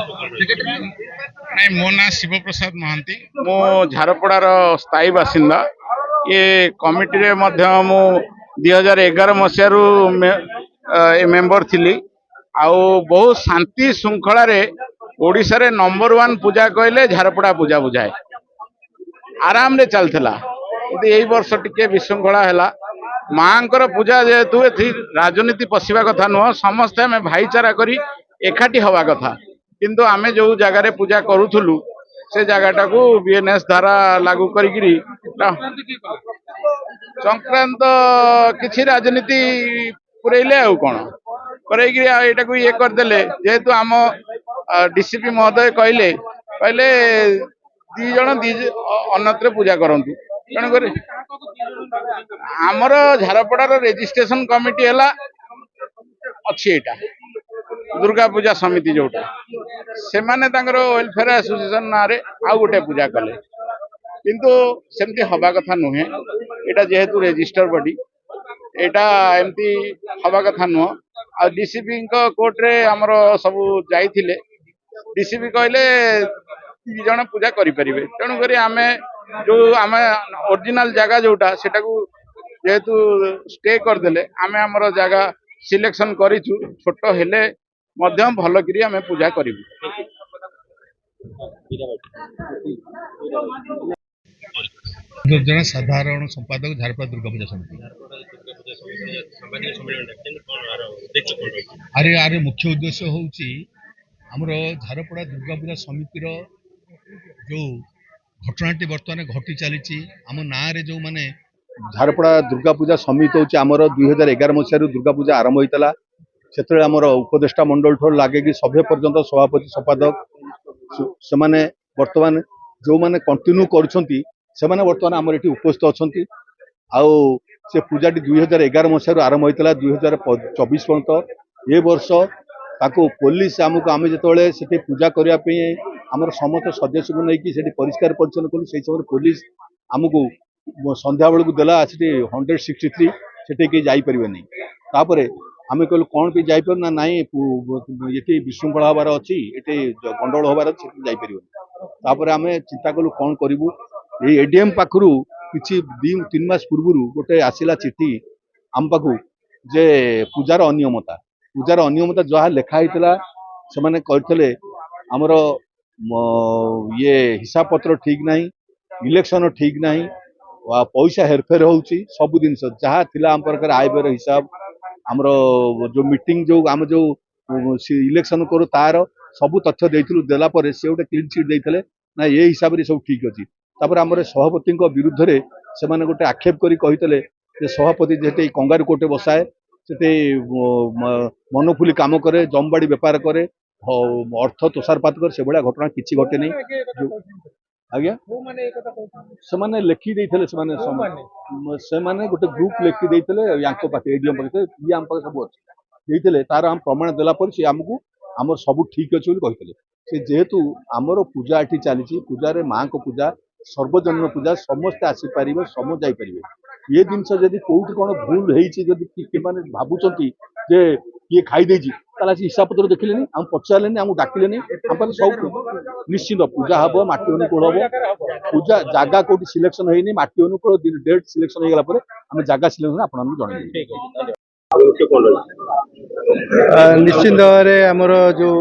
ନାଇଁ ମୋ ନାଁ ଶିବପ୍ରସାଦ ମହାନ୍ତି। ମୁଁ ଝାରପଡ଼ାର ସ୍ଥାୟୀ ବାସିନ୍ଦା। ଏ କମିଟିରେ ମଧ୍ୟ ମୁଁ 2011 ମସିହାରୁ ମେମ୍ବର ଥିଲି। ଆଉ ବହୁତ ଶାନ୍ତି ଶୃଙ୍ଖଳାରେ ଓଡ଼ିଶାରେ ନମ୍ବର 1 ପୂଜା କହିଲେ ଝାରପଡ଼ା ପୂଜା ବୁଝାଏ। ଆରାମରେ ଚାଲିଥିଲା। କିନ୍ତୁ ଏଇ ବର୍ଷ ଟିକେ ବିଶୃଙ୍ଖଳା ହେଲା। ମାଙ୍କର ପୂଜା ଯେହେତୁ ଏଠି ରାଜନୀତି ପଶିବା କଥା ନୁହଁ, ସମସ୍ତେ ଆମେ ଭାଇଚାରା କରି ଏକାଠି ହବା କଥା। କିନ୍ତୁ ଆମେ ଯୋଉ ଜାଗାରେ ପୂଜା କରୁଥିଲୁ ସେ ଜାଗାଟାକୁ ବିଏନଏସ୍ ଧାରା ଲାଗୁ କରିକିରି ସଂକ୍ରାନ୍ତ କିଛି ରାଜନୀତି ପୁରେଇଲେ ଆଉ କଣ କରେଇକିରି ଏଇଟାକୁ ଇଏ କରିଦେଲେ। ଯେହେତୁ ଆମ ଡିସିପି ମହୋଦୟ କହିଲେ ଦି ଜଣ ଅନ୍ୟତ୍ର ପୂଜା କରନ୍ତୁ। ତେଣୁକରି ଆମର ଝାରପଡ଼ାର ରେଜିଷ୍ଟ୍ରେସନ କମିଟି ହେଲା ଅଛି ଏଇଟା ଦୁର୍ଗା ପୂଜା ସମିତି, ଯୋଉଟା ସେମାନେ ତାଙ୍କର ୱେଲଫେୟାର ଆସୋସିଏସନ ନାଁରେ ଆଉ ଗୋଟେ ପୂଜା କଲେ। କିନ୍ତୁ ସେମିତି ହବା କଥା ନୁହେଁ। ଏଇଟା ଯେହେତୁ ରେଜିଷ୍ଟର ବଡି, ଏଇଟା ଏମିତି ହବା କଥା ନୁହଁ। ଆଉ ଡିସିପିଙ୍କ କୋର୍ଟରେ ଆମର ସବୁ ଯାଇଥିଲେ। ଡିସିପି କହିଲେ 2 ଜଣ ପୂଜା କରିପାରିବେ। ତେଣୁକରି ଆମେ ଅରିଜିନାଲ ଜାଗା ଯୋଉଟା ସେଟାକୁ ଯେହେତୁ ଷ୍ଟେ କରିଦେଲେ, ଆମେ ଆମର ଜାଗା ସିଲେକ୍ସନ କରିଛୁ। ଛୋଟ ହେଲେ ମଧ୍ୟ ଭଲକିରି ଆମେ ପୂଜା କରିବୁ। ଜଣେ ସାଧାରଣ ସମ୍ପାଦକ ଝାରପଡ଼ା ଦୁର୍ଗା ପୂଜା ସମିତି। ଆରେ ମୁଖ୍ୟ ଉଦ୍ଦେଶ୍ୟ ହେଉଛି ଆମର ଝାରପଡ଼ା ଦୁର୍ଗା ପୂଜା ସମିତିର ଯୋଉ ଘଟଣାଟି ବର୍ତ୍ତମାନ ଘଟି ଚାଲିଛି। ଆମ ନାଁରେ ଯୋଉମାନେ ଝାରପଡ଼ା ଦୁର୍ଗା ପୂଜା ସମିତି ହେଉଛି ଆମର 2011 ମସିହାରୁ ଦୁର୍ଗା ପୂଜା ଆରମ୍ଭ ହୋଇଥିଲା। ସେତେବେଳେ ଆମର ଉପଦେଷ୍ଟା ମଣ୍ଡଳ ଠାରୁ ଲାଗିକି ସଭ୍ୟ ପର୍ଯ୍ୟନ୍ତ ସଭାପତି ସମ୍ପାଦକ ସେମାନେ ବର୍ତ୍ତମାନ ଯୋଉମାନେ କଣ୍ଟିନ୍ୟୁ କରୁଛନ୍ତି ସେମାନେ ବର୍ତ୍ତମାନ ଆମର ଏଠି ଉପସ୍ଥିତ ଅଛନ୍ତି। ଆଉ ସେ ପୂଜାଟି 2011 ମସିହାରୁ ଆରମ୍ଭ ହୋଇଥିଲା 2024 ପର୍ଯ୍ୟନ୍ତ। ଏ ବର୍ଷ ତାକୁ ପୋଲିସ ଆମେ ଯେତେବେଳେ ସେଠି ପୂଜା କରିବା ପାଇଁ ଆମର ସମସ୍ତ ସଦସ୍ୟଙ୍କୁ ନେଇକି ସେଠି ପରିଷ୍କାର ପରିଚ୍ଛନ୍ନ କଲୁ, ସେଇ ସମୟରେ ପୋଲିସ ଆମକୁ ସନ୍ଧ୍ୟା ବେଳକୁ ଦେଲା ସେଠି 163 ସେଠି କେହି ଯାଇପାରିବେନି। ତାପରେ ଆମେ କହିଲୁ କ'ଣ ପାଇଁ ଯାଇପାରୁ ନା, ନାଇଁ ଏଠି ବିଶୃଙ୍ଖଳା ହବାର ଅଛି, ଏଠି ଗଣ୍ଡଗୋଳ ହବାର ଅଛି, ସେଠି ଯାଇପାରିବନି। ତାପରେ ଆମେ ଚିନ୍ତା କଲୁ କ'ଣ କରିବୁ। ଏଇ ଏଡିଏମ୍ ପାଖରୁ କିଛି 2-3 ମାସ ପୂର୍ବରୁ ଗୋଟେ ଆସିଲା ଚିଠି ଆମ ପାଖକୁ ଯେ ପୂଜାର ଅନିୟମତା ଯାହା ଲେଖା ହେଇଥିଲା। ସେମାନେ କହିଥିଲେ ଆମର ହିସାବ ପତ୍ର ଠିକ ନାହିଁ, ଇଲେକ୍ସନ ଠିକ ନାହିଁ, ପଇସା ହେରଫେର ହଉଛି। ସବୁ ଜିନିଷ ଯାହା ଥିଲା ଆମ ପାଖରେ ଆୟ ବ୍ୟୟର ହିସାବ, ଆମର ଯୋଉ ମିଟିଂ ଆମେ ଯୋଉ ଇଲେକ୍ସନ କରୁ ତାର ସବୁ ତଥ୍ୟ ଦେଇଥିଲୁ। ଦେଲା ପରେ ସେ ଗୋଟେ କ୍ଲିନ୍ ଚିଟ୍ ଦେଇଥିଲେ, ନା ଏ ହିସାବରେ ସବୁ ଠିକ ଅଛି। ତାପରେ ଆମର ସଭାପତିଙ୍କ ବିରୁଦ୍ଧରେ ସେମାନେ ଗୋଟେ ଆକ୍ଷେପ କରି କହିଥିଲେ ଯେ ସଭାପତି ଯେହେତୁ କଙ୍ଗାରୁ କୋର୍ଟରେ ବସାଏ, ସେଠି ମନୋଫୁଲି କାମ କରେ, ଜମବାଡି ବେପାର କରେ, ଅର୍ଥ ତୋଷାରପାତ କରେ। ସେଭଳିଆ ଘଟଣା କିଛି ଘଟେନି। ଆଜ୍ଞା, ସେମାନେ ଲେଖି ଦେଇଥିଲେ। ସେମାନେ ଗୋଟେ ଗ୍ରୁପ ଲେଖି ଦେଇଥିଲେ ୟାଙ୍କ ପାଖରେ, ଏଡିଏମ୍ ପାଖରେ, ଇଏ ଆମ ପାଖରେ ସବୁ ଅଛି ଦେଇଥିଲେ। ତାର ଆମେ ପ୍ରମାଣ ଦେଲା ପରେ ସେ ଆମକୁ ଆମର ସବୁ ଠିକ ଅଛି ବୋଲି କହିଥିଲେ। ସେ ଯେହେତୁ ଆମର ପୂଜା ଏଠି ଚାଲିଛି, ପୂଜାରେ ମାଙ୍କ ପୂଜା, ସର୍ବଜନୀନ ପୂଜା, ସମସ୍ତେ ଆସିପାରିବେ, ସମସ୍ତେ ଯାଇପାରିବେ। ଏ ଜିନିଷ ଯଦି କୋଉଠି କ'ଣ ଭୁଲ ହେଇଛି, ଯଦି ସେମାନେ ଭାବୁଛନ୍ତି ଯେ କିଏ ଖାଇଦେଇଛି, ତାହେଲେ ଆସି ହିସାବ ପତ୍ର ଦେଖିଲେନି, ଆମକୁ ପଚାରିଲେନି, ଆମକୁ ଡାକିଲେନି। ଆମ ପାଖରେ ସବୁ ନିଶ୍ଚିତ ପୂଜା ହବ, ମାଟି ଅନୁକୂଳ ହବ। ପୂଜା ଜାଗା କୋଉଠି ସିଲେକ୍ସନ ହେଇନି, ମାଟି ଅନୁକୂଳ ଡେଟ୍ ସିଲେକ୍ସନ ହେଇଗଲା ପରେ ଆମେ ଜାଗା ସିଲେକ୍ସନ ଆପଣଙ୍କୁ ଜଣେଇବୁ। ନିଶ୍ଚିନ୍ତ ଭାବରେ ଆମର ଯୋଉ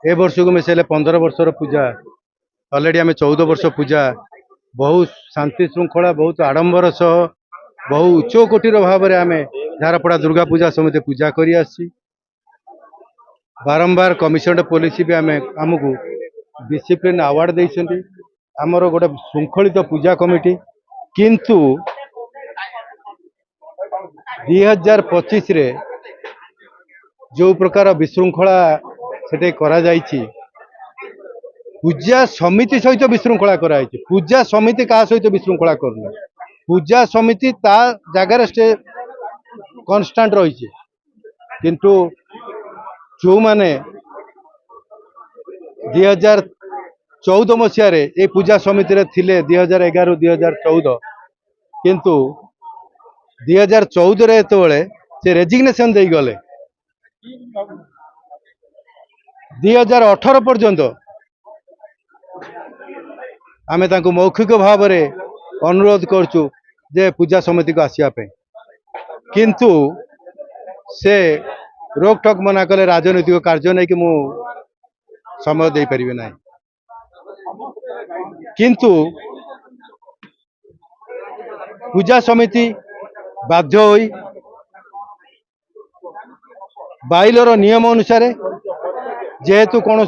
ଏ ବର୍ଷକୁ ମିଶାଇଲେ 15 ବର୍ଷର ପୂଜା, ଅଲରେଡି ଆମେ 14 ବର୍ଷ ପୂଜା ବହୁତ ଶାନ୍ତି ଶୃଙ୍ଖଳା, ବହୁତ ଆଡମ୍ବର ସହ, ବହୁ ଉଚ୍ଚ କୋଟିର ଭାବରେ ଆମେ ଝାରପଡ଼ା ଦୁର୍ଗା ପୂଜା ସମିତି ପୂଜା କରି ଆସିଛି। ବାରମ୍ବାର କମିଶନରେଟ ପୋଲିସ ବି ଆମକୁ ଡିସିପ୍ଲିନ ଆୱାର୍ଡ ଦେଇଛନ୍ତି। ଆମର ଗୋଟେ ଶୃଙ୍ଖଳିତ ପୂଜା କମିଟି। କିନ୍ତୁ 2025ରେ ଯୋଉ ପ୍ରକାର ବିଶୃଙ୍ଖଳା ସେଠି କରାଯାଇଛି, ପୂଜା ସମିତି ସହିତ ବିଶୃଙ୍ଖଳା କରାଯାଇଛି। ପୂଜା ସମିତି କାହା ସହିତ ବିଶୃଙ୍ଖଳା କରୁନି। ପୂଜା ସମିତି ତା ଜାଗାରେ କନଷ୍ଟାଣ୍ଟ ରହିଛି। କିନ୍ତୁ ଯୋଉମାନେ 2014 ମସିହାରେ এই ପୂଜା ସମିତିରେ ଥିଲେ, 2011 2014, କିନ୍ତୁ 2014ରେ ଯେତେବେଳେ ସେ ରେଜିଗ୍ନେସନ ଦେଇଗଲେ, 2018 पर्यंत आमे तांको मौखिक भाव में अनुरोध करचु जे पूजा समिति को आसिया पे किंतु से रोक टोक मना कले राजनीतिक कार्य नहीं कि मु समय दे परिबे नाही किंतु पूजा समिति बाध्य होई बाइलर नियम अनुसार जेहेतु कौन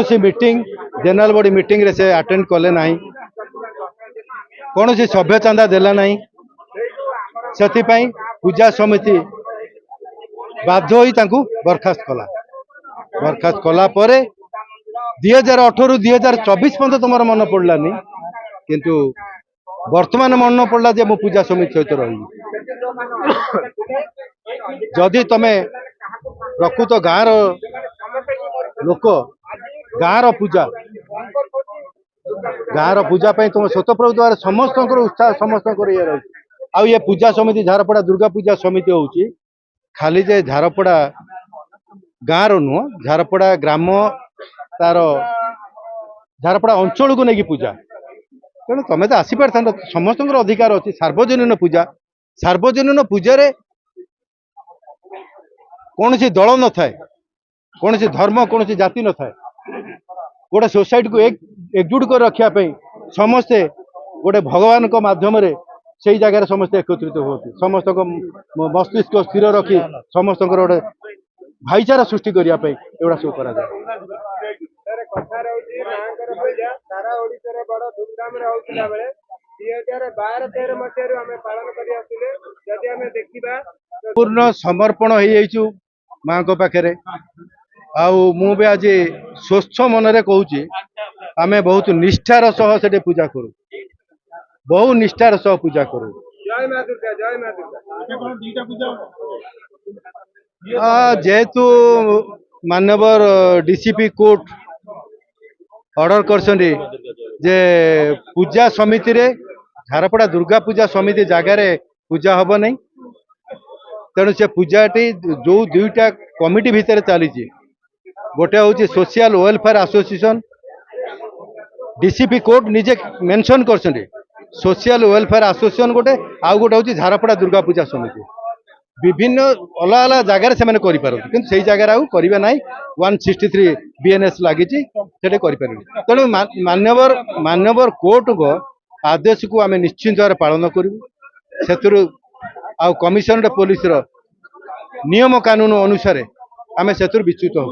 सी मीटिंग जनरल बॉडी मीटिंग रे से अटेंड कले नाही कौन सी सभ्य चांदा देला नाही सेथिपाई पूजा समिति बाध्य होई तांकू बरखास्त कला परे 2018 रु 2024 पर्यंत तुम मन पड़लानी किंतु वर्तमान मन पड़ला जे मो पूजा समिति सहित रही जदि तमे प्रकृत गाँव लोक गाँव पूजा तुम स्वतःप्रभु द्वारा समस्त उत्साह समस्त ये रही आउ ये पूजा समिति झारपड़ा दुर्गा पूजा समिति होची खाली जे झारपड़ा गाँव नुह झारपड़ा ग्राम तार झारपड़ा अंचल को लेकिन पूजा तेणु तुम तो आसी पार समस्त अधिकार अच्छी सार्वजनीन पूजा रे कौन सी दल न थाए कौन सी धर्म कौन सी जाति न थाए गोटे सोसाइटी को एकजुट कर रखापी समस्ते गोटे भगवान को माध्यम रे से जगह समस्ते एकत्रित होती समस्त मस्तिष्क स्थिर रखी समस्त गोटे भाईचारा सृष्टि करने एगुड़ा सब करा जाए पूर्ण समर्पण हो जाइचु माँ को पाखे आउ मु भी आज स्वच्छ मन कहूँ आमे बहुत निष्ठार सह से पूजा करूँ बहु निष्ठार सह पूजा करूँ जेहेतु मानवर डीसीपी कोर्ट ऑर्डर करछन जे पूजा समिति रे झारपड़ा दुर्गा पूजा समिति जगार पूजा हम नहीं तेणु से पूजाटी जो दुईटा कमिटी भितर चली गोटे हूँ social welfare association DCP court निजे मेंशन कर सोशल वेलफेयर एसोसिएशन गोटे आउ गोटे हूँ झारपड़ा दुर्गा पूजा समिति विभिन्न अलग अलग जगार से कि जगार आउ करेंगे ना 163 बीएनएस लगी तेणु मान्यवर कोर्ट को आदेश को आम निश्चिंत भाव पालन करूँ से कमिशनरेट पुलिस नियम कानून अनुसार आम से विच्युत हो